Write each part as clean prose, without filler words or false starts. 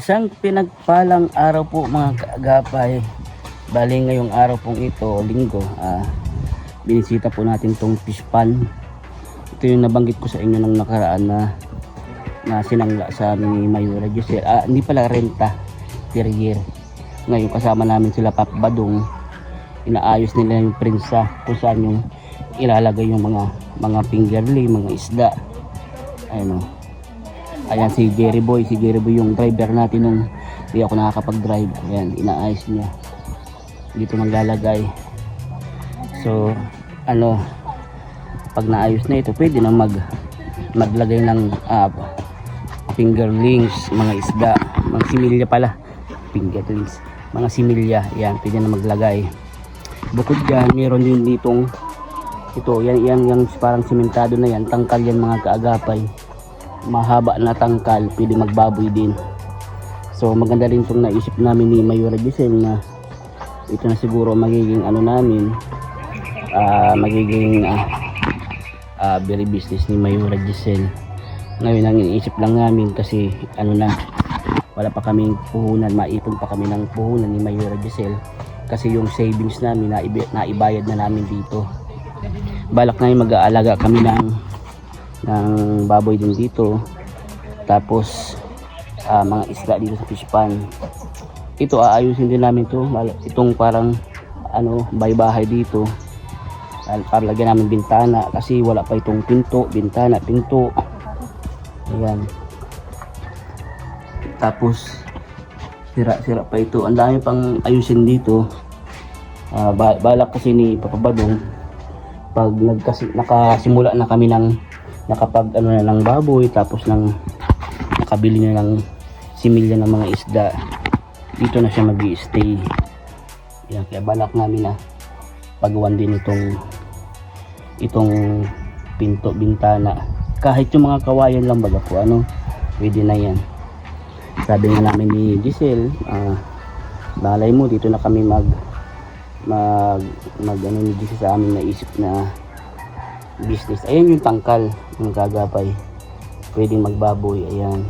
Isang pinagpalang araw po mga kaagapay. Bali ngayong araw pong ito, linggo, binisita po natin tong fish pond. Ito yung nabanggit ko sa inyo nung nakaraan na sinangla sa amin ni Mayura Giselle. Hindi pala renta per year. Ngayon kasama namin sila Pap Badong. Inaayos nila yung prinsa kung saan yung ilalagay yung mga fingerling, mga isda. Ayun o. Ayan si Jerry Boy yung driver natin nung hindi ako nakakapag-drive. Ayan, inaayos niya. Dito maglalagay. So, pag naayos na ito, pwede na maglagay ng fingerlings, mga isda, mga similya pala. Fingerlings, mga similya. Ayan, pwede na maglagay. Bukod dyan, meron din ditong ito, yan parang simentado na yan. Tangkal yan mga kaagapay. Mahaba na tangkal, pwede magbaboy din. So maganda rin itong naisip namin ni Mayura Giselle na ito na siguro magiging namin, magiging very business ni Mayura Giselle. Ngayon ang iniisip lang namin kasi wala pa kaming puhunan, maipon pa kami ng puhunan ni Mayura Giselle kasi yung savings namin naibayad na namin dito. Balak ngayon mag-aalaga kami ng baboy din dito, tapos mga isda dito sa fish pond. Ito aayusin din namin itong parang bahay dito para lagyan namin bintana kasi wala pa itong pinto. Ayan, tapos sira pa ito, ang dami pang ayusin dito. Balak kasi ni Papa Badong pag nakasimula na kami nakapag ng baboy, tapos nakabili na ng similya ng mga isda, dito na siya mag-i-stay. Yan, kaya balak namin na pagawan din itong pinto, bintana, kahit yung mga kawayan lang baga po, pwede na yan. Sabi nga namin ni Giselle, balay mo dito na kami ni Giselle sa amin naisip na business. Ayan yung tangkal ng gagapay, pwedeng magbaboy. Ayan,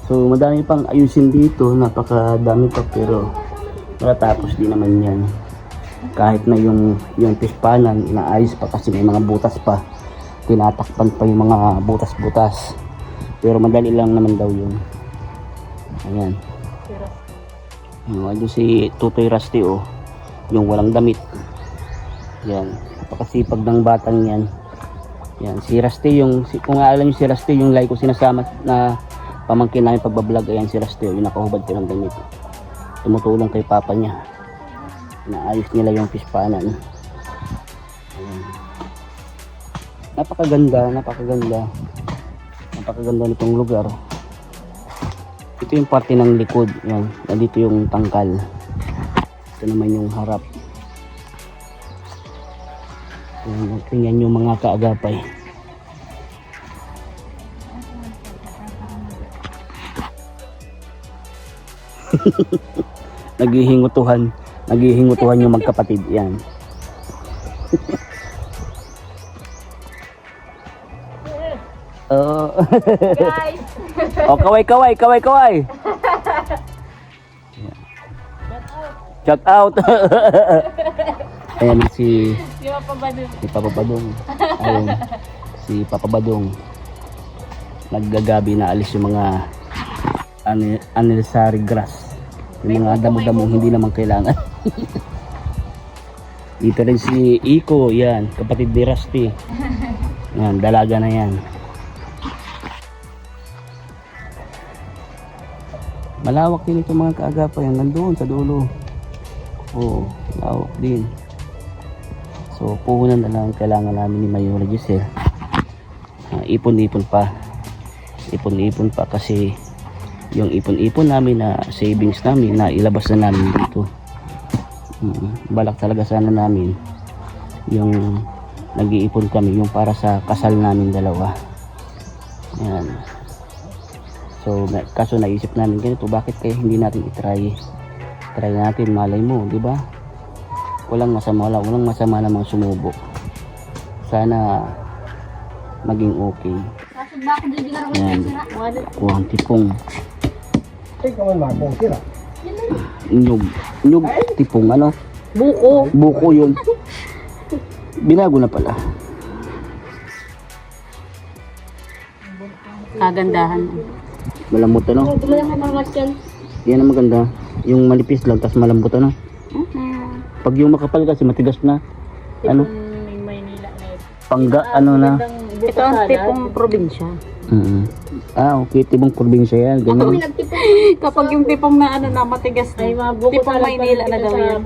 so madami pang ayusin dito, napakadami pa, pero matatapos din naman yan. Kahit na yung pispanan inaayos pa kasi may mga butas pa, tinatakpan pa yung mga butas-butas, pero madali lang naman daw yun. Ayan, ayun si Tutoy Rusty, yung walang damit. Yan, napakasipag ng batang yan. Yan, si Rusty, kung alam nyo si Rusty, yung like ko sinasama na pamangkin namin pagbablog. Ayan si Rusty, yung nakahubad ko ng damit, tumutulong kay papa niya, naayos nila yung pispanan. Napakaganda nitong lugar. Ito yung parte ng likod. Yan, nandito yung tangkal, ito naman yung harap. Tingnan yung mga kaagapay. Naghihingutuhan yung magkapatid. Yan. Guys. Kaway. Shout out. Ayan si Papa Badong. Ayun, si Papa Badong naggagabi na alis yung mga unnecessary grass, yung mga damo-damo hindi naman kailangan. Dito rin si Iko, yan, kapatid ni Rusty. Yan, dalaga na yan. Malawak din ito mga kaagapay, nandun sa dulo. Lawak din. So puhunan na lang kailangan namin ni Mayura Giselle. Ipon-ipon pa kasi yung ipon-ipon namin na savings namin na ilabas na namin dito. Balak talaga sana namin yung nag-iipon kami yung para sa kasal namin dalawa. Yan. So kaso naisip namin ganito, bakit kaya hindi natin try natin, malay mo, di ba? Walang masama namang sumubok. Sana maging okay. Yan. Kuha ang tipong. Nyug. Nyug, tipong ano? Buko. Buko yun. Binago na pala. Kagandahan. Malambot ano? Yan ang maganda. Yung manipis lang, tas malambot ano? Pag yung makapal kasi matigas na. Ano? Maynila na ito. Pangga, ano na? Ito ang tipong probinsya. Ah, okay. Tibong probinsya yan. Ganyan. Kapag yung tipong na ano na matigas na, tipong Maynila na daw yan.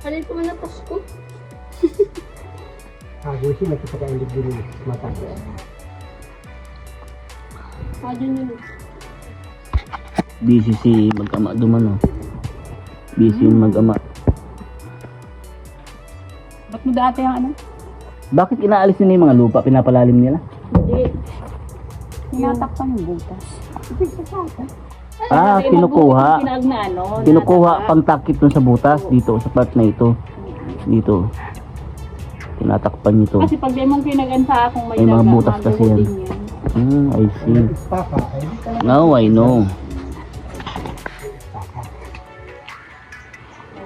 Alin po na Pasko? Gusto nakipag-aindog din yung mata. Yun. Busy si mag-ama dumano. Busy yung mag-ama. Ba't mo dati ang ano? Bakit inaalis nila yung mga lupa? Pinapalalim nila? Hindi. Tinatakpan yung butas. Ah, kinukuha. Pinag na ano? Kinukuha pang takip dun sa butas dito sa part na ito. Dito. Tinatakpan nito. Kasi pag di mong kinagansa kung may May mga daga, butas kasi yan. maguhuding yan. I see. Papa, ay di ka Now I know.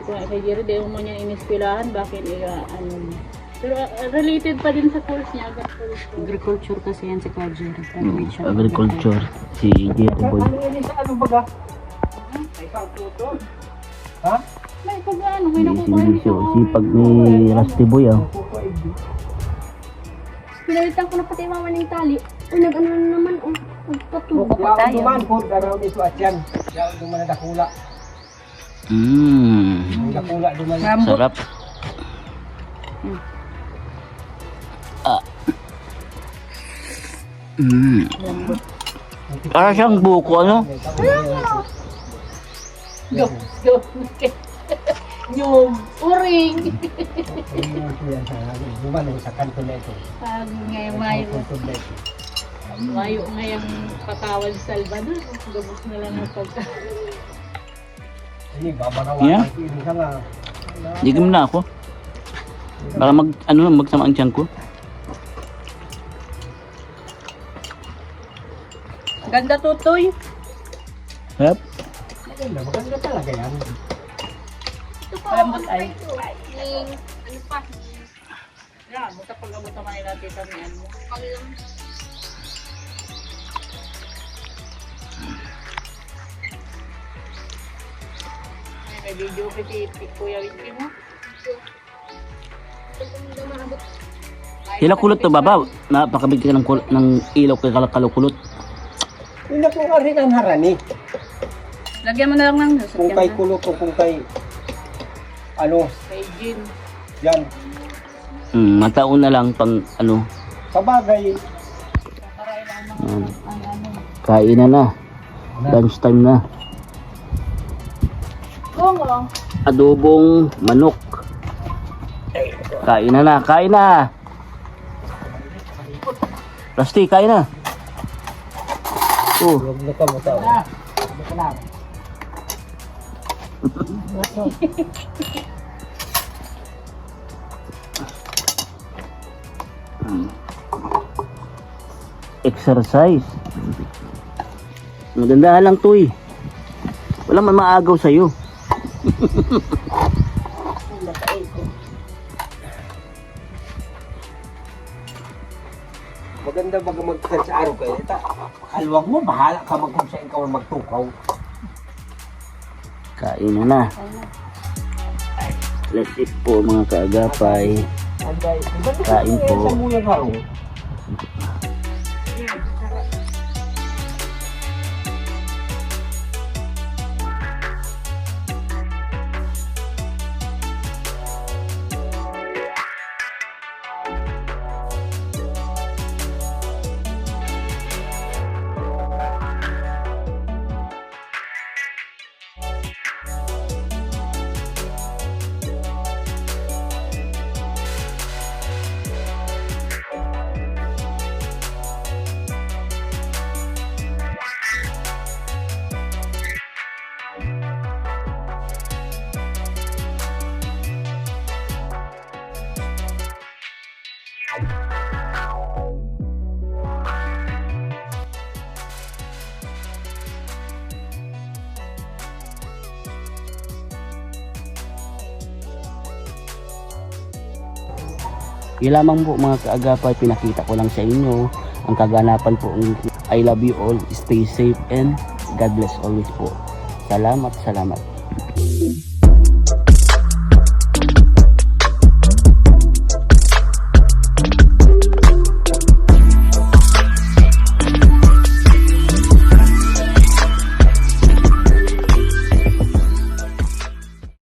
Kung kay Jerry, di mo niya inispilahan, bakit ano. Pero related pa din sa course niya, agriculture kasi yan si Kuya Jerry. Graduate siya. Agriculture. Si Jerry Boy. ano yun sa ano baga? Ha? May pag ano, may Busy nakukuha busy. Sipag ni Rusty Boy ah. Pinalitan ko na pati mama ng tali. Uy, nag-ano na naman, oh. Nagpatubo. Yaw duman po, daraw ito at yan. Yaw duman na dakula. Ang dakula duman. Sarap. Ah. Para siyang buko ano? Go. Nyog. Uring. Duman sa kanto na ito. Pag ngayon mayo. Mayo ngayong patawad sa Salvador. Gabos na lang ang pagka. Ini babagawa Yeah. ang piling ka nga. Digim na ako. Para magsama ang tiyan ko. Ganda tutoy. Yep. Maganda talaga yan. Malambot ay. Ano pa? Yan, basta pag-abot naman nila tita ni ano. Ay, may video kay Kuya Winky mo. Hila kulot to babaw. Napakabig ka ng ilaw kay kalukulot. Hindi ko nga rin ang harani. Lagyan mo na lang ng Kung kay kulot o kung kay ano, Kay Jin. yan. Mataon na lang pang ano. Sabagay, Kain na. Lunch time na. Gongo. Adobong manok. Kain na. Kain na. Rusty, kain na. Oh. huwag na ka mo tao. Exercise. Maganda lang to eh. Wala man maagaw sa'yo. Maganda baga magkan sa araw kayo. Alwag mo, bahala ka kung sa ikaw ang magtukaw. Kain na. Let's eat po mga kaagapay. Kain po. Sa muyang haro. Yun lamang po mga kaagapay, pinakita ko lang sa inyo ang kaganapan po. I love you all, stay safe and God bless always po. Salamat, salamat.